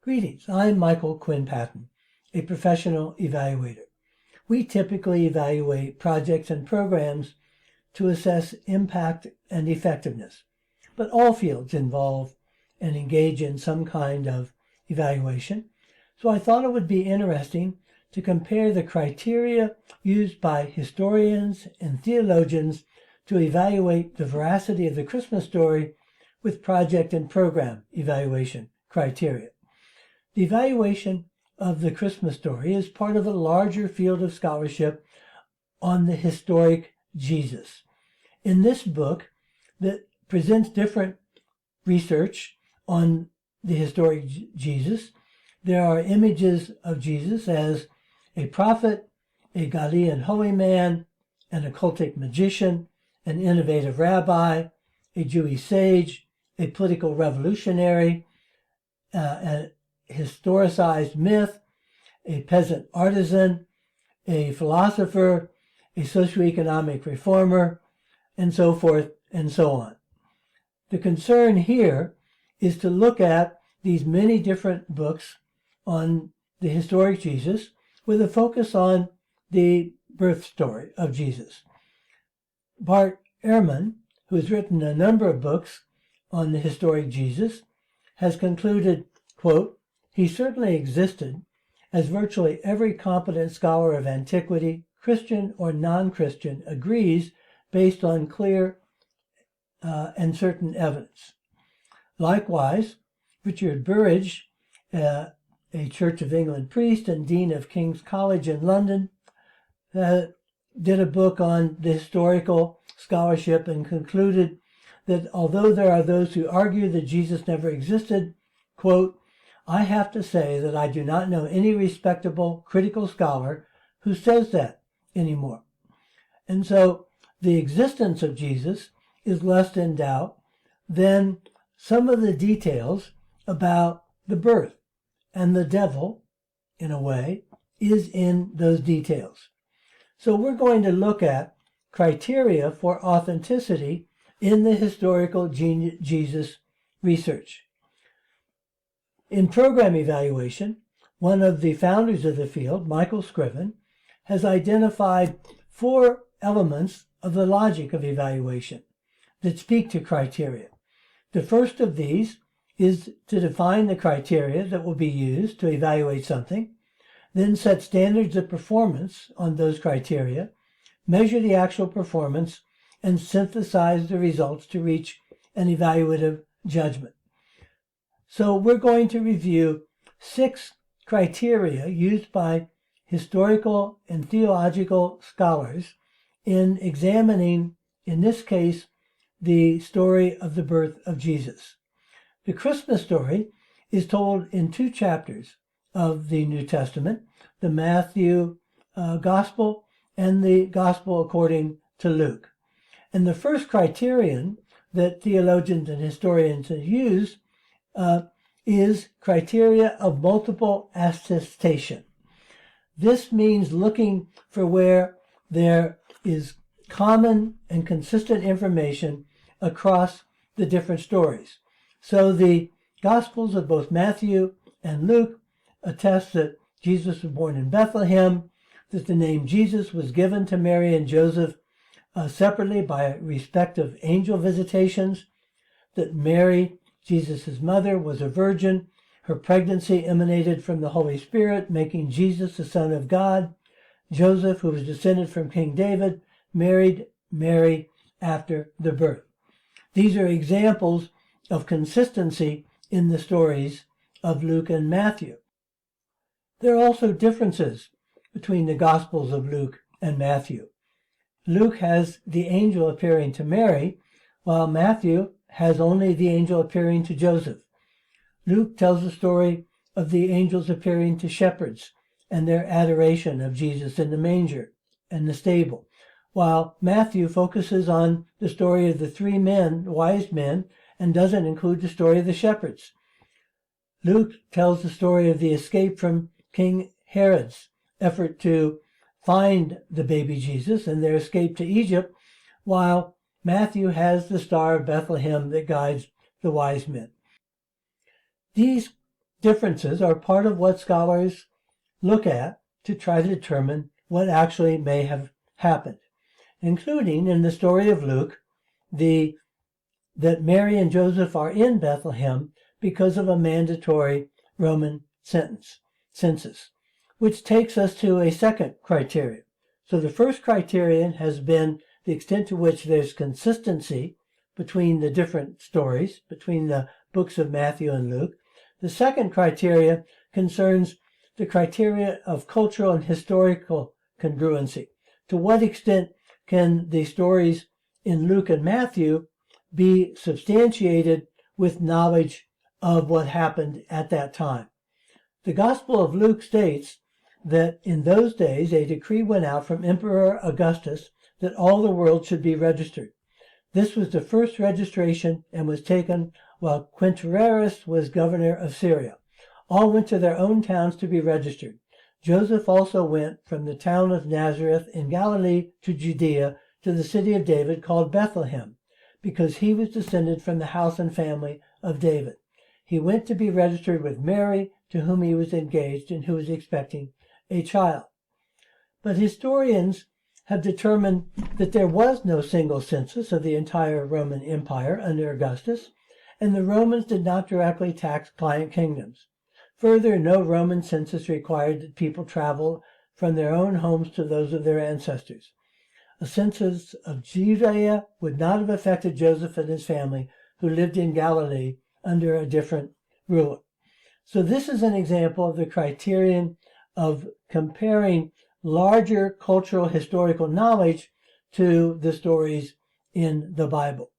Greetings, I'm Michael Quinn Patton, a professional evaluator. We typically evaluate projects and programs to assess impact and effectiveness, but all fields involve and engage in some kind of evaluation, so I thought it would be interesting to compare the criteria used by historians and theologians to evaluate the veracity of the Christmas story with project and program evaluation criteria. The evaluation of the Christmas story is part of a larger field of scholarship on the historic Jesus. In this book that presents different research on the historic Jesus, there are images of Jesus as a prophet, a Galilean holy man, an occultic magician, an innovative rabbi, a Jewish sage, a political revolutionary, a historicized myth, a peasant artisan, a philosopher, a socioeconomic reformer, and so forth and so on. The concern here is to look at these many different books on the historic Jesus with a focus on the birth story of Jesus. Bart Ehrman, who has written a number of books on the historic Jesus, has concluded, quote, "He certainly existed, as virtually every competent scholar of antiquity, Christian or non-Christian, agrees based on clear and certain evidence." Likewise, Richard Burridge, a Church of England priest and Dean of King's College in London, did a book on the historical scholarship and concluded that although there are those who argue that Jesus never existed, quote, "I have to say that I do not know any respectable critical scholar who says that anymore." And so the existence of Jesus is less in doubt than some of the details about the birth. And the devil, in a way, is in those details. So we're going to look at criteria for authenticity in the historical Jesus research. In program evaluation, one of the founders of the field, Michael Scriven, has identified 4 elements of the logic of evaluation that speak to criteria. The first of these is to define the criteria that will be used to evaluate something, then set standards of performance on those criteria, measure the actual performance, and synthesize the results to reach an evaluative judgment. So we're going to review 6 criteria used by historical and theological scholars in examining, in this case, the story of the birth of Jesus. The Christmas story is told in 2 chapters of the New Testament, the Matthew Gospel and the Gospel according to Luke. And the first criterion that theologians and historians have used is criteria of multiple attestation. This means looking for where there is common and consistent information across the different stories. So the Gospels of both Matthew and Luke attest that Jesus was born in Bethlehem, that the name Jesus was given to Mary and Joseph separately by respective angel visitations, that Mary, Jesus' mother, was a virgin. Her pregnancy emanated from the Holy Spirit, making Jesus the Son of God. Joseph, who was descended from King David, married Mary after the birth. These are examples of consistency in the stories of Luke and Matthew. There are also differences between the Gospels of Luke and Matthew. Luke has the angel appearing to Mary, while Matthew has only the angel appearing to Joseph. Luke tells the story of the angels appearing to shepherds and their adoration of Jesus in the manger and the stable, while Matthew focuses on the story of the 3 men, wise men, and doesn't include the story of the shepherds. Luke tells the story of the escape from King Herod's effort to find the baby Jesus and their escape to Egypt, while Matthew has the Star of Bethlehem that guides the wise men. These differences are part of what scholars look at to try to determine what actually may have happened, including in the story of Luke, that Mary and Joseph are in Bethlehem because of a mandatory Roman census, which takes us to a second criterion. So the first criterion has been the extent to which there's consistency between the different stories, between the books of Matthew and Luke. The second criteria concerns the criteria of cultural and historical congruency. To what extent can the stories in Luke and Matthew be substantiated with knowledge of what happened at that time? The Gospel of Luke states that in those days a decree went out from Emperor Augustus that all the world should be registered. This was the first registration and was taken while Quintarius was governor of Syria. All went to their own towns to be registered. Joseph also went from the town of Nazareth in Galilee to Judea to the city of David called Bethlehem, because he was descended from the house and family of David. He went to be registered with Mary, to whom he was engaged and who was expecting a child. But historians have determined that there was no single census of the entire Roman Empire under Augustus, and the Romans did not directly tax client kingdoms. Further, no Roman census required that people travel from their own homes to those of their ancestors. A census of Judea would not have affected Joseph and his family, who lived in Galilee under a different ruler. So this is an example of the criterion of comparing larger cultural historical knowledge to the stories in the Bible.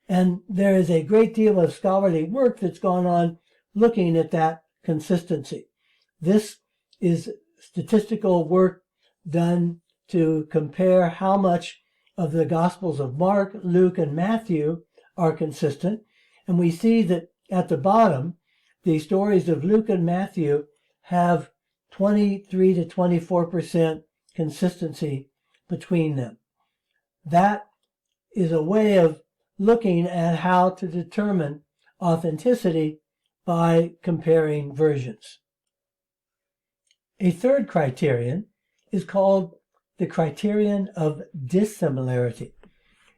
And there is a great deal of scholarly work that's gone on looking at that consistency. This is statistical work done to compare how much of the Gospels of Mark, Luke, and Matthew are consistent. And we see that at the bottom, the stories of Luke and Matthew have 23 to 24% consistency between them. That is a way of looking at how to determine authenticity by comparing versions. A third criterion is called the criterion of dissimilarity.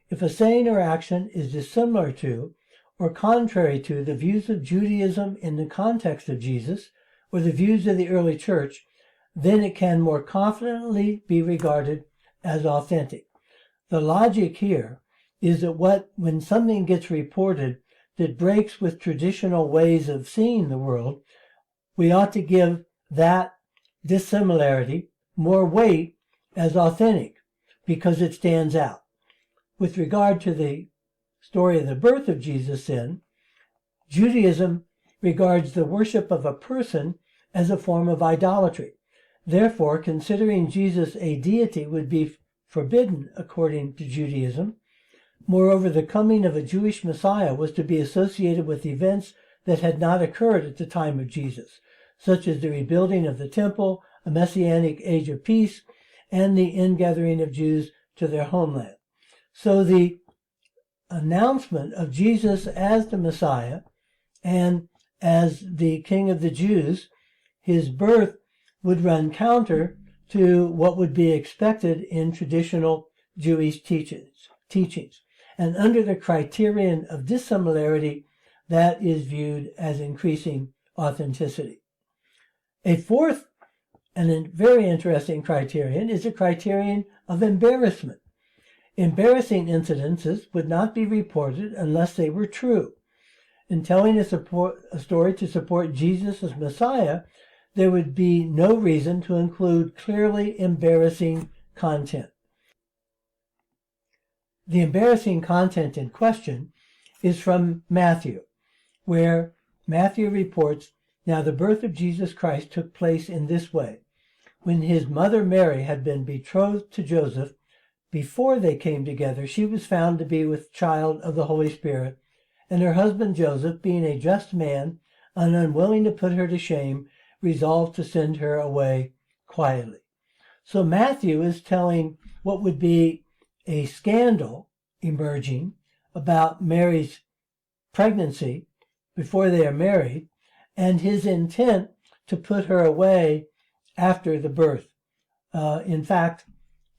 If a saying or action is dissimilar to or contrary to the views of Judaism in the context of Jesus or the views of the early church, then it can more confidently be regarded as authentic. The logic here is that when something gets reported that breaks with traditional ways of seeing the world, we ought to give that dissimilarity more weight as authentic because it stands out. With regard to the story of the birth of Jesus, then, Judaism regards the worship of a person as a form of idolatry. Therefore, considering Jesus a deity would be forbidden according to Judaism. Moreover, the coming of a Jewish Messiah was to be associated with events that had not occurred at the time of Jesus, such as the rebuilding of the temple, a messianic age of peace, and the ingathering of Jews to their homeland. So the announcement of Jesus as the Messiah and as the King of the Jews, his birth would run counter to what would be expected in traditional Jewish teachings. And under the criterion of dissimilarity, that is viewed as increasing authenticity. A fourth and a very interesting criterion is a criterion of embarrassment. Embarrassing incidences would not be reported unless they were true. In telling a story to support Jesus as Messiah, there would be no reason to include clearly embarrassing content. The embarrassing content in question is from Matthew, where Matthew reports, "Now the birth of Jesus Christ took place in this way. When his mother Mary had been betrothed to Joseph, before they came together, she was found to be with child of the Holy Spirit, and her husband Joseph, being a just man and unwilling to put her to shame, resolved to send her away quietly." So Matthew is telling what would be a scandal emerging about Mary's pregnancy before they are married, and his intent to put her away after the birth. In fact,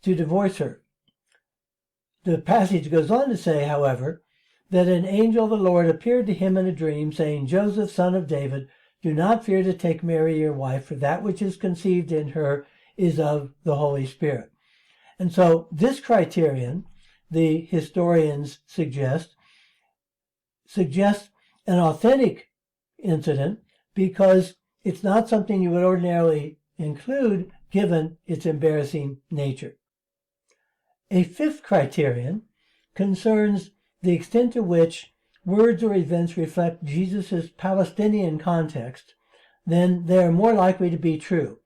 to divorce her. The passage goes on to say, however, that an angel of the Lord appeared to him in a dream, saying, Joseph, son of David, do not fear to take Mary your wife, for that which is conceived in her is of the Holy Spirit. And so this criterion, the historians suggest an authentic incident because it's not something you would ordinarily include given its embarrassing nature. A fifth criterion concerns the extent to which words or events reflect Jesus' Palestinian context, then they are more likely to be true.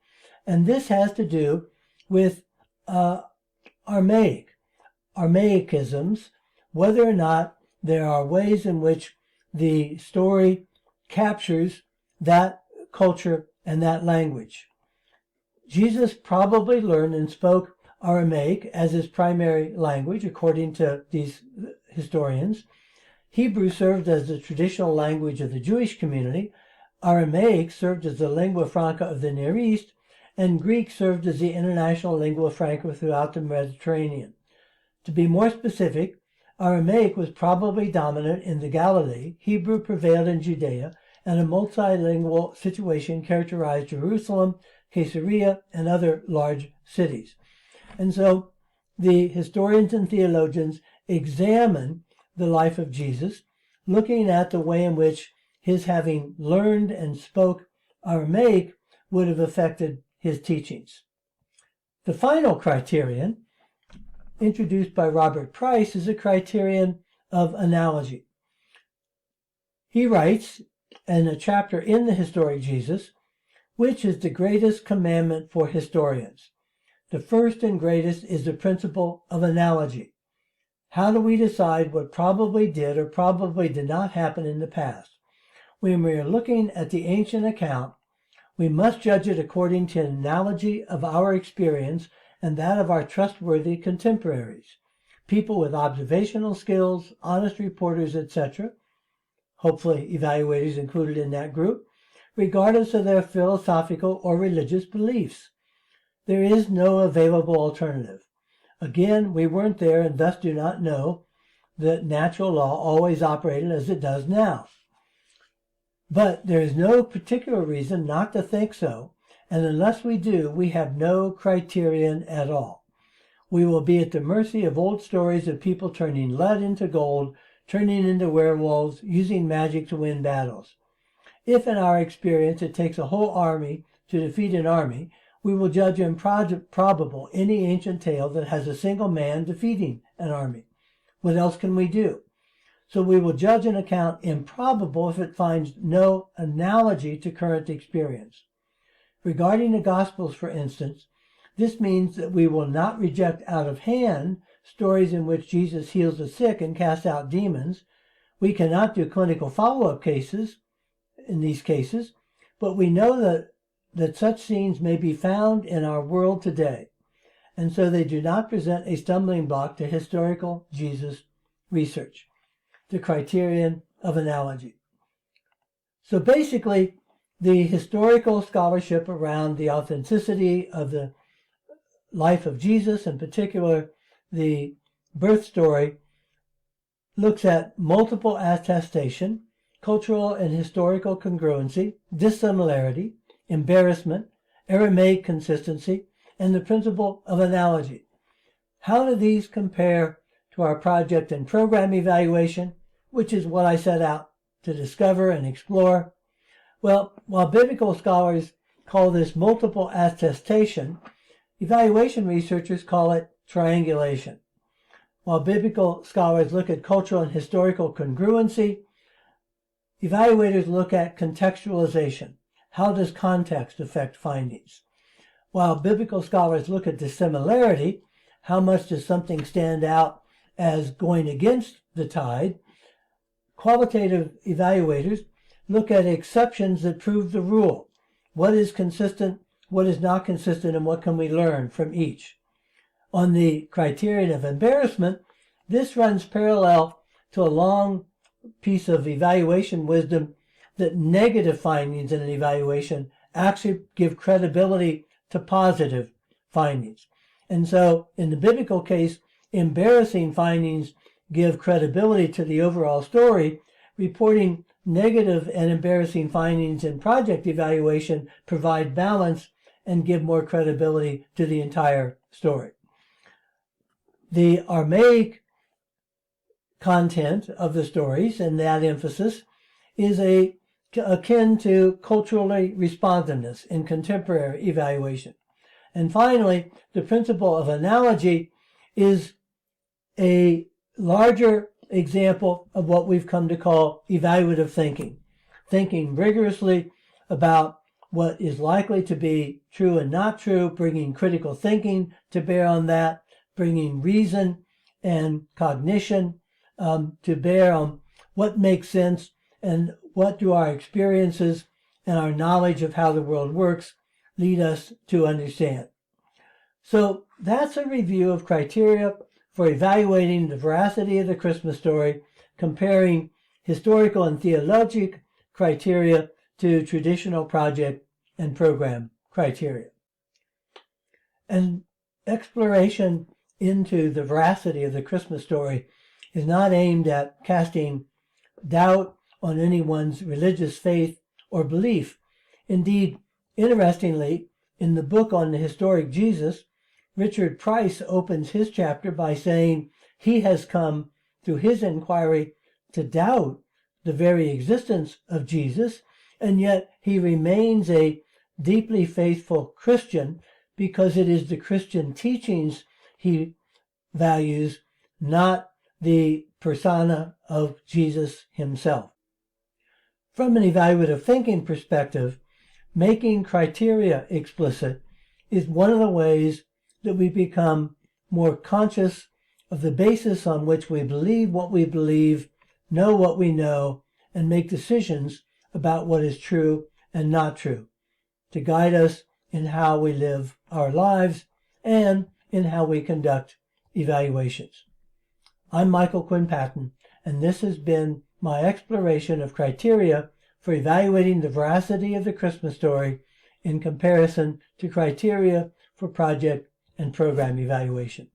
And this has to do with Aramaicisms, whether or not there are ways in which the story captures that culture and that language. Jesus probably learned and spoke Aramaic as his primary language, according to these historians. Hebrew served as the traditional language of the Jewish community, Aramaic served as the lingua franca of the Near East, and Greek served as the international lingua franca throughout the Mediterranean. To be more specific, Aramaic was probably dominant in the Galilee, Hebrew prevailed in Judea, and a multilingual situation characterized Jerusalem, Caesarea, and other large cities. And so the historians and theologians examine the life of Jesus, looking at the way in which his having learned and spoke Aramaic would have affected his teachings. The final criterion, introduced by Robert Price, is a criterion of analogy. He writes in a chapter in The Historic Jesus, which is the greatest commandment for historians? The first and greatest is the principle of analogy. How do we decide what probably did or probably did not happen in the past? When we are looking at the ancient account, we must judge it according to an analogy of our experience and that of our trustworthy contemporaries, people with observational skills, honest reporters, etc., hopefully evaluators included in that group, regardless of their philosophical or religious beliefs. There is no available alternative. Again, we weren't there and thus do not know that natural law always operated as it does now. But there is no particular reason not to think so, and unless we do, we have no criterion at all. We will be at the mercy of old stories of people turning lead into gold, turning into werewolves, using magic to win battles. If in our experience it takes a whole army to defeat an army, we will judge improbable any ancient tale that has a single man defeating an army. What else can we do? So we will judge an account improbable if it finds no analogy to current experience. Regarding the Gospels, for instance, this means that we will not reject out of hand stories in which Jesus heals the sick and casts out demons. We cannot do clinical follow-up cases in these cases, but we know that such scenes may be found in our world today, and so they do not present a stumbling block to historical Jesus research. The criterion of analogy. So basically, the historical scholarship around the authenticity of the life of Jesus, in particular the birth story, looks at multiple attestation, cultural and historical congruency, dissimilarity, embarrassment, Aramaic consistency, and the principle of analogy. How do these compare to our project and program evaluation, which is what I set out to discover and explore? Well, while biblical scholars call this multiple attestation, evaluation researchers call it triangulation. While biblical scholars look at cultural and historical congruency, evaluators look at contextualization. How does context affect findings? While biblical scholars look at dissimilarity, how much does something stand out as going against the tide, qualitative evaluators look at exceptions that prove the rule. What is consistent, what is not consistent, and what can we learn from each? On the criterion of embarrassment, this runs parallel to a long piece of evaluation wisdom that negative findings in an evaluation actually give credibility to positive findings. And so in the biblical case, embarrassing findings give credibility to the overall story. Reporting negative and embarrassing findings in project evaluation provide balance and give more credibility to the entire story. The Aramaic content of the stories and that emphasis is akin to culturally responsiveness in contemporary evaluation. And finally, the principle of analogy is a larger example of what we've come to call evaluative thinking. Thinking rigorously about what is likely to be true and not true, bringing critical thinking to bear on that, bringing reason and cognition to bear on what makes sense and what do our experiences and our knowledge of how the world works lead us to understand. So that's a review of criteria for evaluating the veracity of the Christmas story, comparing historical and theologic criteria to traditional project and program criteria. An exploration into the veracity of the Christmas story is not aimed at casting doubt on anyone's religious faith or belief. Indeed, interestingly, in the book on the historic Jesus, Richard Price opens his chapter by saying he has come through his inquiry to doubt the very existence of Jesus, and yet he remains a deeply faithful Christian because it is the Christian teachings he values, not the persona of Jesus himself. From an evaluative thinking perspective, making criteria explicit is one of the ways that we become more conscious of the basis on which we believe what we believe, know what we know, and make decisions about what is true and not true, to guide us in how we live our lives and in how we conduct evaluations. I'm Michael Quinn Patton, and this has been my exploration of criteria for evaluating the veracity of the Christmas story in comparison to criteria for project and program evaluation.